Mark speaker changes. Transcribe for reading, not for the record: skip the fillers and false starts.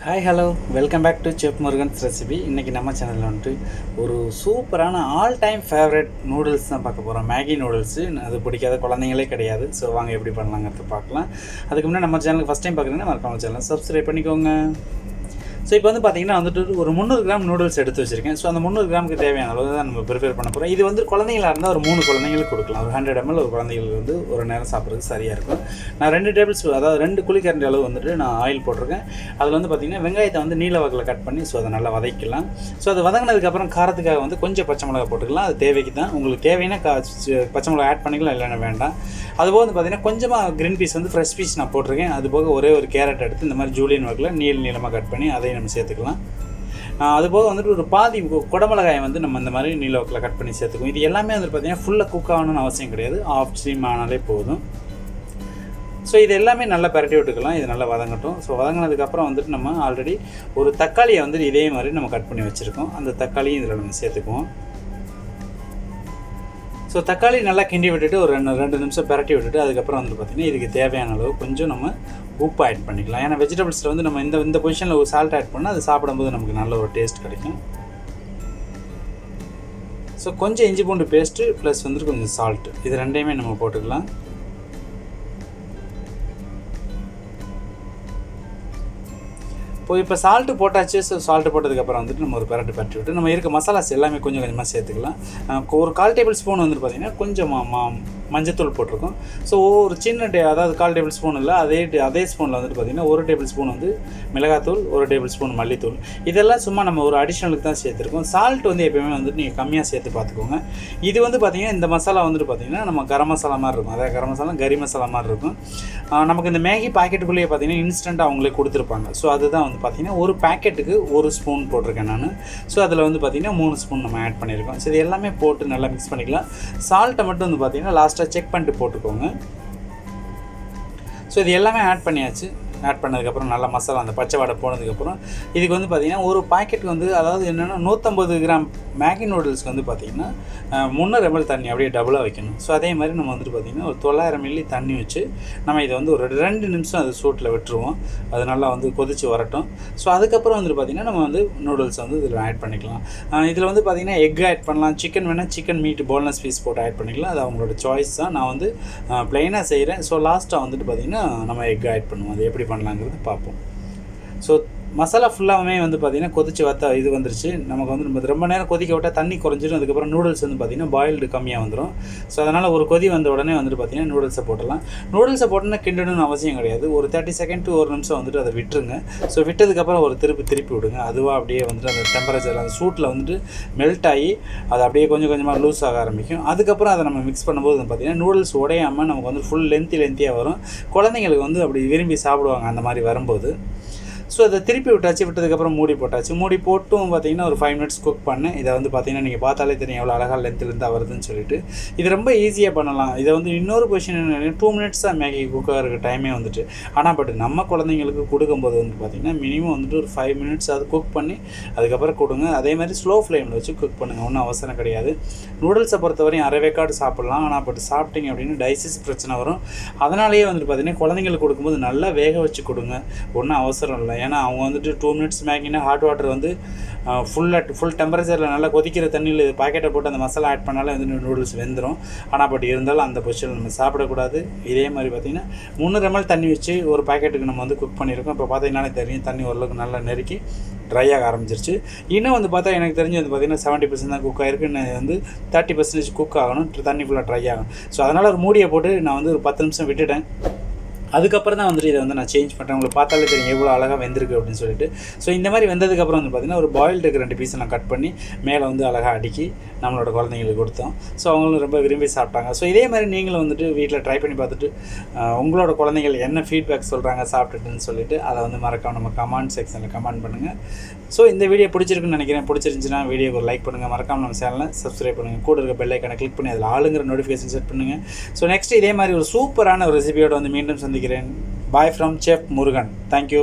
Speaker 1: Hi hello welcome back to Chefmurugansrecipe. இன்றைக்கி நம்ம சேனலில் வந்துட்டு ஒரு சூப்பரான ஆல் டைம் ஃபேவரட் நூடுல்ஸ் தான் பார்க்க போகிறோம். Maggi noodles. அது பிடிக்காத குழந்தைங்களே கிடையாது. ஸோ வாங்க எப்படி பண்ணலாங்கிறது பார்க்கலாம். அதுக்கு முன்னாடி நம்ம சேனலுக்கு ஃபஸ்ட் டைம் பார்க்குறீங்கன்னா மறக்காம சேனலை சப்ஸ்கிரைப் பண்ணிக்கோங்க. ஸோ இப்போ வந்து பார்த்திங்கன்னா வந்துட்டு ஒரு 300 கிராம் நூடுல்ஸ் எடுத்து வச்சுருக்கேன். ஸோ அந்த 300 கிராமுக்கு தேவையான அளவு தான் நம்ம ப்ரிப்பேர் பண்ண போகிறோம். இது வந்து குழந்தைங்களாக இருந்தால் ஒரு 3 குழந்தைங்களுக்கு கொடுக்கலாம். ஒரு 100 ml ஒரு குழந்தைங்களுக்கு வந்து ஒரு நேரம் சாப்பிட்றதுக்கு சரியாக இருக்கும். நான் 2 டேபிள் ஸ்பூன், அதாவது 2 குழிக்கரண்டி அளவு வந்துட்டு நான் ஆயில் போட்டிருக்கேன். அதில் வந்து பார்த்திங்கன்னா வெங்காயத்தை வந்து நீல வாக்கில் கட் பண்ணி ஸோ அதை நல்லா வதக்கிக்கலாம். ஸோ அது வதங்கினதுக்கப்புறம் காரத்துக்காக வந்து கொஞ்சம் பச்சை மிளகா போட்டுக்கலாம். அது தேவைக்கு தான். உங்களுக்கு தேவைன்னா பச்சை மிளகா ஆட் பண்ணிக்கலாம், இல்லைன்னா வேண்டாம். அதுபோக வந்து பார்த்திங்கன்னா கொஞ்சமாக க்ரீன் பீஸ் வந்து ஃப்ரெஷ் பீஸ் நான் போட்டிருக்கேன். அதுபோக ஒரே ஒரு கேரட் எடுத்து இந்த மாதிரி ஜூலியன் வாக்கில் நீளமாக கட் பண்ணி அதையும் நம்ம சேர்த்துக்கலாம். அதுபோக வந்துட்டு ஒரு பாதி குடமிளகாயை வந்து நம்ம இந்த மாதிரி நீலவாக்கில் கட் பண்ணி சேர்த்துக்குவோம். இது எல்லாமே வந்து பார்த்திங்கன்னா ஃபுல்லாக குக் ஆகணும்னு அவசியம் கிடையாது. ஆஃப் ஸ்டீம் ஆனாலே போதும். ஸோ இது எல்லாமே நல்லா பரட்டி விட்டுக்கலாம். இது நல்லா வதங்கட்டும். ஸோ வதங்கினதுக்கப்புறம் வந்துட்டு நம்ம ஆல்ரெடி ஒரு தக்காளியை வந்து இதே மாதிரி நம்ம கட் பண்ணி வச்சுருக்கோம். அந்த தக்காளியும் இதில் நம்ம சேர்த்துக்குவோம். ஸோ தக்காளி நல்லா கிண்டி விட்டுட்டு ஒரு 2 நிமிஷம் பரட்டி விட்டுட்டு அதுக்கப்புறம் வந்து பார்த்திங்கன்னா இதுக்கு தேவையான அளவு கொஞ்சம் நம்ம உப்பு ஆட் பண்ணிக்கலாம். ஏன்னா வெஜிடபிள்ஸில் வந்து நம்ம இந்த பொசிஷனில் ஒரு சால்ட் ஆட் பண்ணால் அது சாப்பிடும்போது நமக்கு நல்ல ஒரு டேஸ்ட் கிடைக்கும். ஸோ கொஞ்சம் இஞ்சி பூண்டு பேஸ்ட்டு ப்ளஸ் வந்துட்டு கொஞ்சம் சால்ட்டு, இது ரெண்டையுமே நம்ம போட்டுக்கலாம். இப்போ சால்ட்டு போட்டாச்சு. ஸோ சால்ட்டு போட்டதுக்கப்புறம் வந்துட்டு நம்ம ஒரு பரட்டி விட்டு நம்ம இருக்க மசாலாஸ் எல்லாமே கொஞ்சம் கொஞ்சமாக சேர்த்துக்கலாம். ஒரு 1/4 டேபிள் ஸ்பூன் வந்துட்டு பார்த்திங்கன்னா கொஞ்சம் மஞ்சத்தூள் போட்டிருக்கோம். ஸோ ஒரு சின்ன அதாவது 1/4 டேபிள் ஸ்பூன் இல்லை, அதே ஸ்பூனில் வந்துட்டு பார்த்திங்கன்னா 1 டேபிள் ஸ்பூன் வந்து மிளகாத்தூள், 1 டேபிள் ஸ்பூன் மல்லித்தூள். இதெல்லாம் சும்மா நம்ம ஒரு அடிஷ்னலுக்கு தான் சேர்த்துருக்கோம். சால்ட் வந்து எப்போயுமே வந்துட்டு நீங்கள் கம்மியாக சேர்த்து பார்த்துக்கோங்க. இது வந்து பார்த்திங்கன்னா இந்த மசாலா வந்துட்டு பார்த்திங்கன்னா நம்ம கரம் மசாலா மாதிரி இருக்கும். அதாவது கரம் மசாலா கறி மசாலா மாதிரி இருக்கும். நமக்கு இந்த மேகி பாக்கெட்டுக்குள்ளேயே பார்த்திங்கன்னா இன்ஸ்டண்ட்டாக அவங்களே கொடுத்துருப்பாங்க. ஸோ அதுதான் வந்து பார்த்திங்கன்னா ஒரு பேக்கெட்டுக்கு 1 ஸ்பூன் போட்டிருக்கேன் நான். ஸோ அதில் வந்து பார்த்திங்கன்னா 3 ஸ்பூன் நம்ம ஆட் பண்ணியிருக்கோம். ஸோ இது எல்லாமே போட்டு நல்லா மிக்ஸ் பண்ணிக்கலாம். சால்ட்டை மட்டும் வந்து பார்த்திங்கன்னா லாஸ்ட்டாக செக் பண்ணிட்டு போட்டுக்கோங்க. ஸோ இது எல்லாமே ஆட் பண்ணியாச்சு. ஆட் பண்ணதுக்கப்புறம் நல்லா மசாலா அந்த பச்சை வாடை போனதுக்கப்புறம் இதுக்கு வந்து பார்த்திங்கன்னா ஒரு பாக்கெட்டுக்கு வந்து, அதாவது என்னென்னா 150 கிராம் மேகி நூடுல்ஸ்க்கு வந்து பார்த்திங்கன்னா 300 ml தண்ணி அப்படியே டபுளாக வைக்கணும். ஸோ அதே மாதிரி நம்ம வந்துட்டு பார்த்திங்கன்னா ஒரு 900 ml தண்ணி வச்சு நம்ம இதை வந்து ஒரு 2 நிமிஷம் அது சூட்டில் விட்டுருவோம். அது நல்லா வந்து கொதித்து வரட்டும். ஸோ அதுக்கப்புறம் வந்துட்டு பார்த்திங்கன்னா நம்ம வந்து நூடுல்ஸ் வந்து இதில் ஆட் பண்ணிக்கலாம். இதில் வந்து பார்த்திங்கன்னா எக் ஆட் பண்ணலாம். சிக்கன் வேணால் சிக்கன் மீட் போன்லெஸ் பீஸ் போட்டு ஆட் பண்ணிக்கலாம். அது அவங்களோட சாய்ஸ் தான். நான் வந்து ப்ளைனாக செய்கிறேன். ஸோ லாஸ்ட்டாக வந்துட்டு பார்த்திங்கன்னா நம்ம எக் ஆட் பண்ணுவோம். அது எப்படி பண்ணலாங்கிறது பார்ப்போம். ஸோ மசாலா ஃபுல்லாகவே வந்து பார்த்திங்கன்னா கொதிச்சு இது வந்துருச்சு. நமக்கு வந்து நம்ம ரொம்ப நேரம் கொதிக்க விட்டால் தண்ணி குறைஞ்சிடும். அதுக்கப்புறம் நூடுல்ஸ் வந்து பார்த்திங்கன்னா பாயில்டு கம்மியாக வந்துடும். ஸோ அதனால் ஒரு கொதி வந்த உடனே வந்துட்டு பார்த்திங்கன்னா நூடுல்ஸை போட்டலாம். நூடுல்ஸை போட்டோன்னா கிண்டணும்னு அவசியம் கிடையாது. ஒரு 30 செகண்ட் to 1 நிமிஷம் வந்துட்டு அதை விட்டுருங்க. ஸோ விட்டதுக்கப்புறம் ஒரு திருப்பி விடுங்க. அதுவாக அப்படியே வந்துட்டு அந்த டெம்பரேச்சர் அந்த சூட்டில் வந்துட்டு மெல்ட் ஆகி அது அப்படியே கொஞ்சம் கொஞ்சமாக லூஸ் ஆக ஆரம்பிக்கும். அதுக்கப்புறம் அதை நம்ம மிக்ஸ் பண்ணும்போது வந்து பார்த்திங்கன்னா நூடுல்ஸ் உடையாமல் நமக்கு வந்து ஃபுல் லென்த்தியாக வரும். குழந்தைங்களுக்கு வந்து அப்படி விரும்பி சாப்பிடுவாங்க அந்த மாதிரி வரும்போது. ஸோ அதை திருப்பி விட்டதுக்கப்புறம் மூடி போட்டாச்சு. மூடி போட்டும் பார்த்திங்கன்னா ஒரு 5 மினிட்ஸ் குக் பண்ணேன். இதை வந்து பார்த்திங்கன்னா நீங்கள் பார்த்தாலே தெரியும் எவ்வளோ அழகாக லென்த்லேருந்து வருதுன்னு சொல்லிட்டு. இது ரொம்ப ஈஸியாக பண்ணலாம். இதை வந்து இன்னொரு பொசிஷன் என்ன, 2 மினிட்ஸ் தான் மேகி குக் ஆகிற டைமே வந்துட்டு. ஆனால் பட் நம்ம குழந்தைங்களுக்கு கொடுக்கும்போது வந்து பார்த்திங்கன்னா மினிமம் வந்துட்டு ஒரு 5 மினிட்ஸ் அது குக் பண்ணி அதுக்கப்புறம் கொடுங்க. அதே மாதிரி ஸ்லோ ஃப்ளேமில் வச்சு குக் பண்ணுங்கள். ஒன்றும் அவசரம் கிடையாது. நூடுல்ஸை பொறுத்தவரையும் அரைவேக்காடு சாப்பிட்லாம். ஆனால் பட் சாப்பிட்டிங்க அப்படின்னு டைஜஸ்ட் பிரச்சனை வரும். அதனாலேயே வந்துட்டு பார்த்திங்கன்னா குழந்தைங்களுக்கு கொடுக்கும்போது நல்லா வேக வச்சு கொடுங்க. ஒன்றும் அவசரம் இல்லை. ஏன்னா அவங்க வந்துட்டு 2 மினிட்ஸ் மேகினா ஹாட் வாட்டர் வந்து ஃபுல் டெம்பரேச்சரில் நல்லா கொதிக்கிற தண்ணியில் பாக்கெட்டை போட்டு அந்த மசாலா ஆட் பண்ணாலே வந்து நூடுல்ஸ் வெந்துடும். ஆனால் பட் இருந்தாலும் அந்த பொசிஷனில் நம்ம சாப்பிடக்கூடாது. இதே மாதிரி பார்த்திங்கன்னா 300 ml தண்ணி வச்சு ஒரு பாக்கெட்டுக்கு நம்ம வந்து குக் பண்ணியிருக்கோம். இப்போ பார்த்தீங்கன்னாலே தெரியும் தண்ணி ஓரளவுக்கு நல்லா நெருக்கி ட்ரை ஆக ஆரம்பிச்சிருச்சு. இன்னும் வந்து பார்த்தா எனக்கு தெரிஞ்சு வந்து பார்த்திங்கன்னா 70% தான் குக் ஆகிருக்கு. இன்னும் வந்து 30% குக் ஆகணும். தண்ணி ஃபுல்லாக ட்ரை ஆகும். ஸோ அதனால் ஒரு மூடியை போட்டு நான் வந்து ஒரு 10 நிமிஷம் விட்டுட்டேன். அதுக்கப்புறம் தான் வந்துட்டு இதை வந்து நான் சேஞ்ச் பண்ணுறேன். உங்களுக்கு பார்த்தாலே தெரியும் எவ்வளோ அழகாக வெந்திருக்கு அப்படின்னு சொல்லிட்டு. ஸோ இந்த மாதிரி வெந்ததுக்கப்புறம் வந்து பார்த்திங்கன்னா ஒரு பாயில்டு 2 பீஸை நான் கட் பண்ணி மேலே வந்து அழகாக அடுக்கி நம்மளோட குழந்தைங்களுக்கு கொடுத்தோம். ஸோ அவங்களும் ரொம்ப விரும்பி சாப்பிட்டாங்க. ஸோ இதே மாதிரி நீங்களும் வந்துட்டு வீட்டில் ட்ரை பண்ணி பார்த்துட்டு உங்களோட குழந்தைகள் என்ன ஃபீட்பேக் சொல்கிறாங்க சாப்பிட்டுட்டுன்னு சொல்லிட்டு அதை வந்து மறக்காம நம்ம கமெண்ட் செக்ஷனில் கமெண்ட் பண்ணுங்கள். ஸோ இந்த வீடியோ பிடிச்சிருக்குன்னு நினைக்கிறேன். பிடிச்சிருந்துச்சுன்னா வீடியோக்கு ஒரு லைக் பண்ணுங்கள். மறக்காம நம்ம சேனலை சப்ஸ்கிரைப் பண்ணுங்கள். கூட இருக்க பெல் ஐக்கானை கிளிக் பண்ணி அதில் ஆளுங்கிற நோட்டிஃபிகேஷன் செட் பண்ணுங்கள். ஸோ நெக்ஸ்ட் இதே மாதிரி ஒரு சூப்பரான ஒரு ரெசிபியோட வந்து மீண்டும் சந்திக்கிறேன். Bye from Chef Murugan. Thank you.